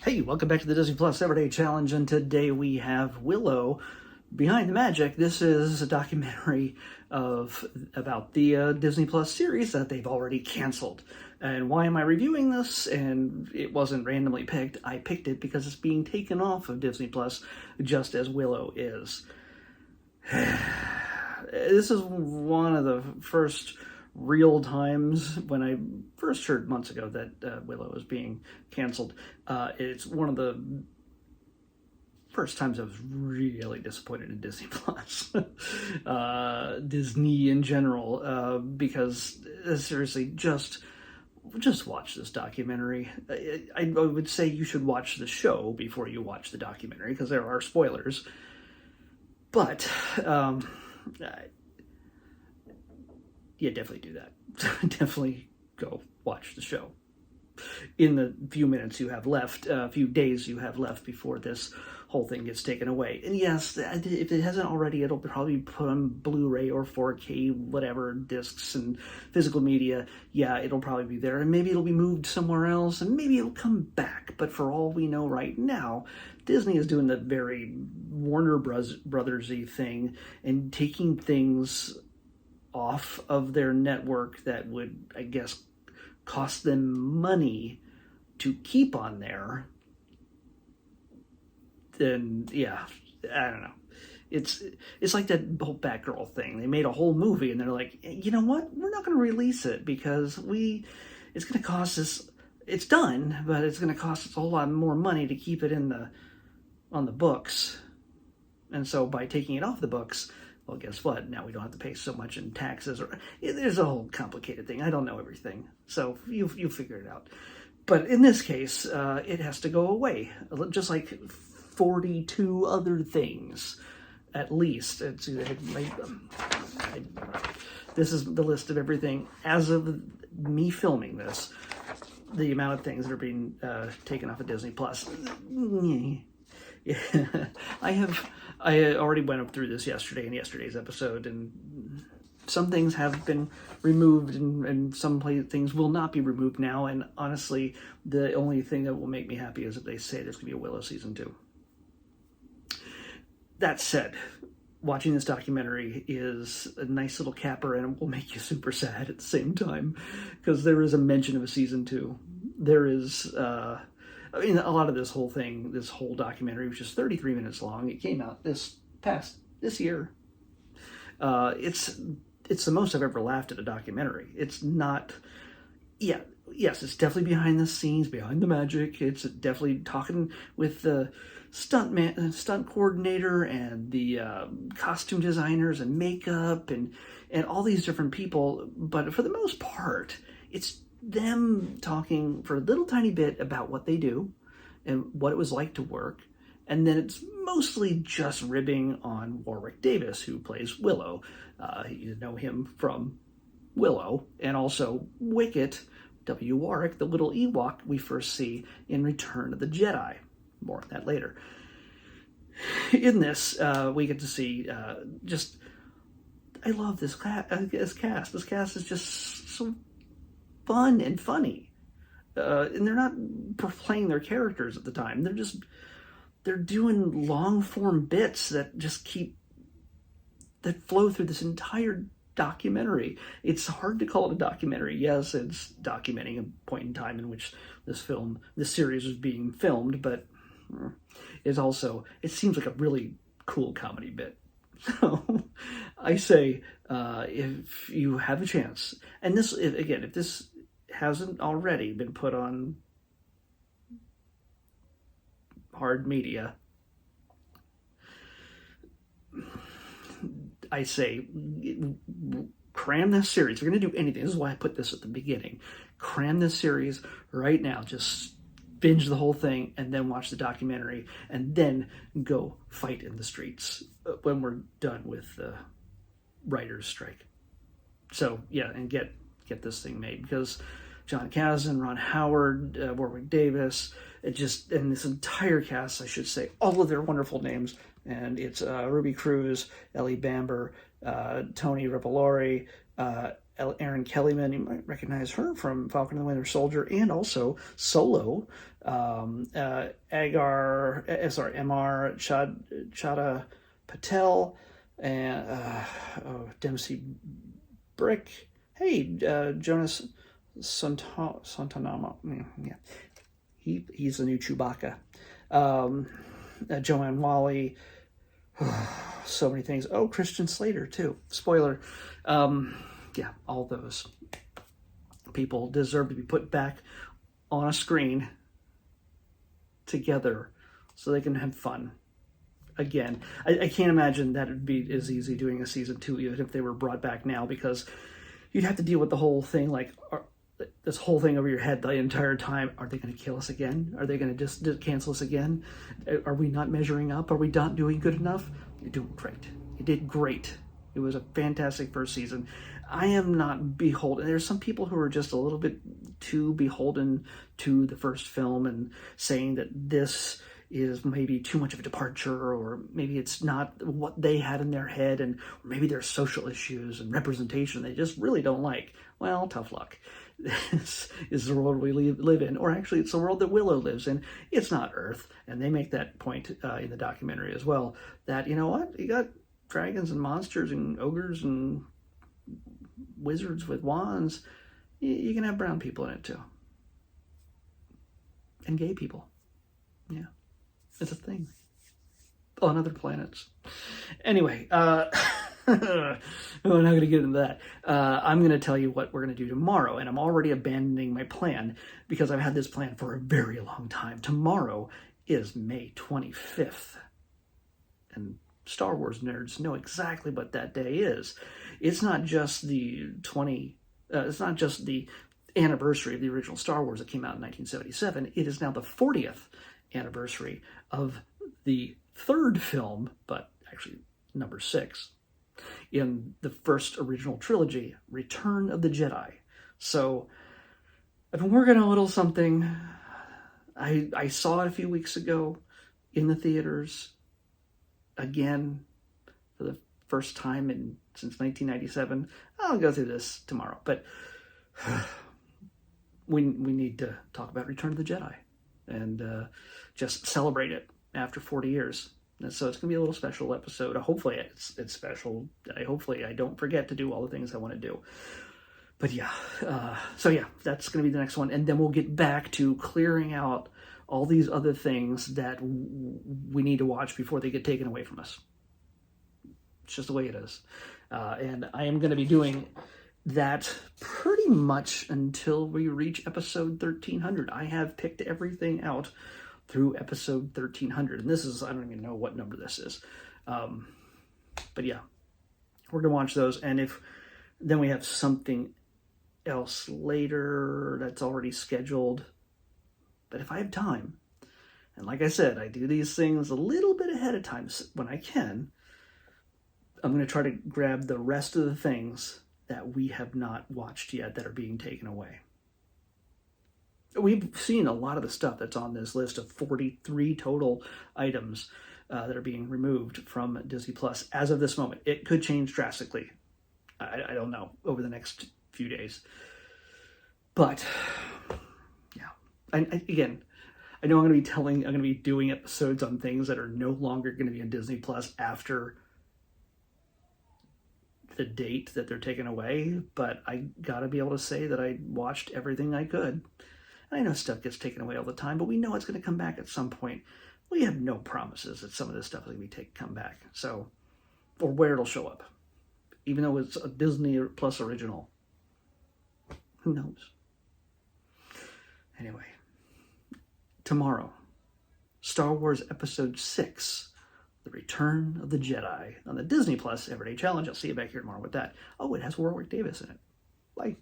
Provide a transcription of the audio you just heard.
Hey, welcome back to the Disney Plus Everyday Challenge, and today we have Willow, Behind the Magic. This is a documentary about the Disney Plus series that they've already canceled. And why am I reviewing this? And it wasn't randomly picked. I picked it because it's being taken off of Disney Plus, just as Willow is. This is one of the first real times when I first heard months ago that Willow was being canceled. It's one of the first times I was really disappointed in Disney Plus, Disney in general, because seriously, just watch this documentary. I would say you should watch the show before you watch the documentary because there are spoilers. But yeah, definitely do that. Definitely go watch the show. In the few minutes you have left, few days you have left before this whole thing gets taken away. And yes, if it hasn't already, it'll probably put on Blu-ray or 4K, whatever, discs and physical media. Yeah, it'll probably be there. And maybe it'll be moved somewhere else, and maybe it'll come back. But for all we know right now, Disney is doing the very Warner Brothers-y thing and taking things off of their network that would, I guess, cost them money to keep on there. Then yeah, I don't know. It's like that whole Batgirl thing. They made a whole movie and they're like, you know what? We're not going to release it because it's going to cost us. It's done, but it's going to cost us a whole lot more money to keep it on the books. And so by taking it off the books, well, guess what? Now we don't have to pay so much in taxes. There's a whole complicated thing. I don't know everything, so you figure it out. But in this case, it has to go away, just like 42 other things, at least. This is the list of everything as of me filming this. The amount of things that are being taken off of Disney Plus. Yeah, I already went up through this yesterday in yesterday's episode, and some things have been removed and some things will not be removed now, and honestly, the only thing that will make me happy is if they say there's going to be a Willow Season 2. That said, watching this documentary is a nice little capper, and it will make you super sad at the same time, because there is a mention of a Season 2. There is... I mean, a lot of this whole thing, this whole documentary, which is 33 minutes long, it came out this year. It's the most I've ever laughed at a documentary. It's not, yes, it's definitely behind the scenes, behind the magic. It's definitely talking with the stunt coordinator and the costume designers and makeup and all these different people. But for the most part, it's them talking for a little tiny bit about what they do and what it was like to work. And then it's mostly just ribbing on Warwick Davis, who plays Willow. You know him from Willow, and also Wicket, W. Warwick, the little Ewok we first see in Return of the Jedi. More on that later. In this, we get to see I love this cast. This cast is just so fun and funny, and they're not playing their characters at the time. They're doing long form bits that flow through this entire documentary. It's hard to call it a documentary. Yes, it's documenting a point in time in which this series was being filmed, but it seems like a really cool comedy bit. So I say, if you have a chance, and if this hasn't already been put on hard media, I say cram this series. If you're going to do anything, this is why I put this at the beginning. Cram this series right now. Just binge the whole thing and then watch the documentary and then go fight in the streets when we're done with the writer's strike. So yeah, and get this thing made, because John Kasdan, Ron Howard, Warwick Davis, and this entire cast, I should say, all of their wonderful names, and it's Ruby Cruz, Ellie Bamber, Tony Revolori, Erin Kellyman, you might recognize her from Falcon and the Winter Soldier, and also Solo. Mr. Chadha-Patel, and Dempsey Brick. Hey, Jonas Santanama. Yeah, he's the new Chewbacca. Joanne Wally. So many things. Oh, Christian Slater too. Spoiler. Yeah, all those people deserve to be put back on a screen together so they can have fun again. I can't imagine that it'd be as easy doing a season 2 even if they were brought back now, because you'd have to deal with the whole thing, like this whole thing over your head the entire time. Are they going to kill us again? Are they going to just cancel us again? Are we not measuring up? Are we not doing good enough? You're doing great. You did great. It was a fantastic first season. I am not beholden. There's some people who are just a little bit too beholden to the first film and saying that this is maybe too much of a departure, or maybe it's not what they had in their head, and maybe there's social issues and representation they just really don't like. Well, tough luck. This is the world we live in, or actually it's the world that Willow lives in. It's not Earth, and they make that point in the documentary as well, that, you know what, you got dragons and monsters and ogres and wizards with wands. You can have brown people in it too, and gay people. Yeah, it's a thing on other planets. Anyway, I'm not going to get into that. I'm going to tell you what we're going to do tomorrow, and I'm already abandoning my plan because I've had this plan for a very long time. Tomorrow is May 25th, and Star Wars nerds know exactly what that day is. It's not just the it's not just the anniversary of the original Star Wars that came out in 1977. It is now the 40th anniversary of the third film, but actually number 6, in the first original trilogy, Return of the Jedi. So I've been working on a little something. I saw it a few weeks ago in the theaters again for the first time since 1997. I'll go through this tomorrow, but we need to talk about Return of the Jedi and just celebrate it after 40 years. And so it's going to be a little special episode. Hopefully it's special. Hopefully I don't forget to do all the things I want to do. But yeah, so yeah, that's going to be the next one. And then we'll get back to clearing out all these other things that we need to watch before they get taken away from us. It's just the way it is. And I am going to be doing that pretty much until we reach episode 1300. I have picked everything out through episode 1300. And this is, I don't even know what number this is. But yeah, we're going to watch those. And then we have something else later that's already scheduled. But if I have time, and like I said, I do these things a little bit ahead of time when I can, I'm going to try to grab the rest of the things that we have not watched yet that are being taken away. We've seen a lot of the stuff that's on this list of 43 total items that are being removed from Disney Plus as of this moment. It could change drastically. I don't know, over the next few days. But yeah, again, I know I'm going to be doing episodes on things that are no longer going to be on Disney Plus after the date that they're taken away, but I got to be able to say that I watched everything I could. And I know stuff gets taken away all the time, but we know it's going to come back at some point. We have no promises that some of this stuff is going to come back. So, or where it'll show up. Even though it's a Disney Plus original. Who knows? Anyway, tomorrow, Star Wars Episode 6, The Return of the Jedi, on the Disney Plus Everyday Challenge. I'll see you back here tomorrow with that. Oh, it has Warwick Davis in it. Bye.